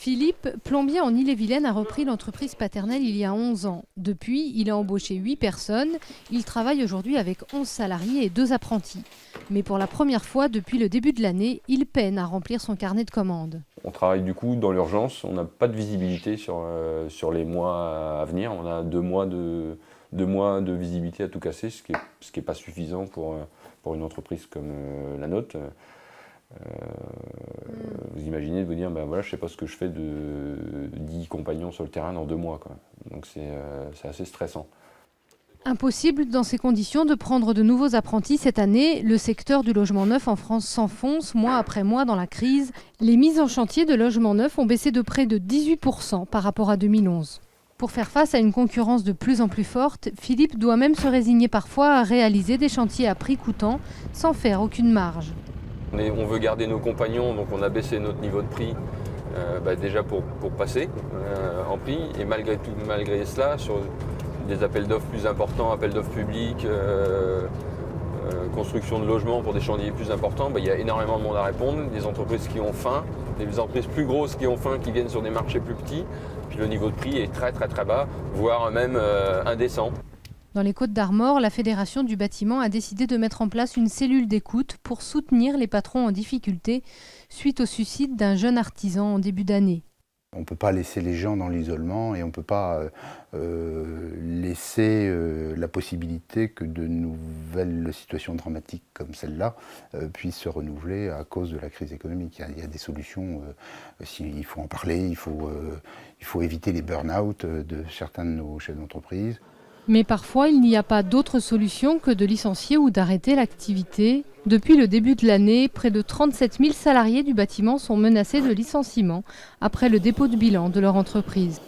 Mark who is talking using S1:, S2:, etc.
S1: Philippe, plombier en Ille-et-Vilaine, a repris l'entreprise paternelle il y a 11 ans. Depuis, il a embauché 8 personnes. Il travaille aujourd'hui avec 11 salariés et 2 apprentis. Mais pour la première fois depuis le début de l'année, il peine à remplir son carnet de commandes.
S2: On travaille du coup dans l'urgence, on n'a pas de visibilité sur les mois à venir. On a 2 mois de visibilité à tout casser, ce qui est pas suffisant pour une entreprise comme la nôtre. Vous imaginez de vous dire, ben voilà, je ne sais pas ce que je fais de 10 compagnons sur le terrain dans 2 mois, quoi. Donc c'est assez stressant.
S1: Impossible dans ces conditions de prendre de nouveaux apprentis cette année. Le secteur du logement neuf en France s'enfonce mois après mois dans la crise. Les mises en chantier de logements neufs ont baissé de près de 18% par rapport à 2011. Pour faire face à une concurrence de plus en plus forte, Philippe doit même se résigner parfois à réaliser des chantiers à prix coûtant sans faire aucune marge.
S2: On veut garder nos compagnons, donc on a baissé notre niveau de prix déjà pour passer en prix. Et malgré cela, sur des appels d'offres plus importants, appels d'offres publics, construction de logements pour des chantiers plus importants, il y a énormément de monde à répondre, des entreprises qui ont faim, des entreprises plus grosses qui ont faim, qui viennent sur des marchés plus petits. Puis le niveau de prix est très bas, voire même indécent.
S1: Dans les Côtes-d'Armor, la Fédération du bâtiment a décidé de mettre en place une cellule d'écoute pour soutenir les patrons en difficulté suite au suicide d'un jeune artisan en début d'année.
S3: On ne peut pas laisser les gens dans l'isolement et on ne peut pas laisser la possibilité que de nouvelles situations dramatiques comme celle-là puissent se renouveler à cause de la crise économique. Il y a des solutions, il faut en parler, il faut éviter les burn-out de certains de nos chefs d'entreprise.
S1: Mais parfois, il n'y a pas d'autre solution que de licencier ou d'arrêter l'activité. Depuis le début de l'année, près de 37 000 salariés du bâtiment sont menacés de licenciement après le dépôt de bilan de leur entreprise.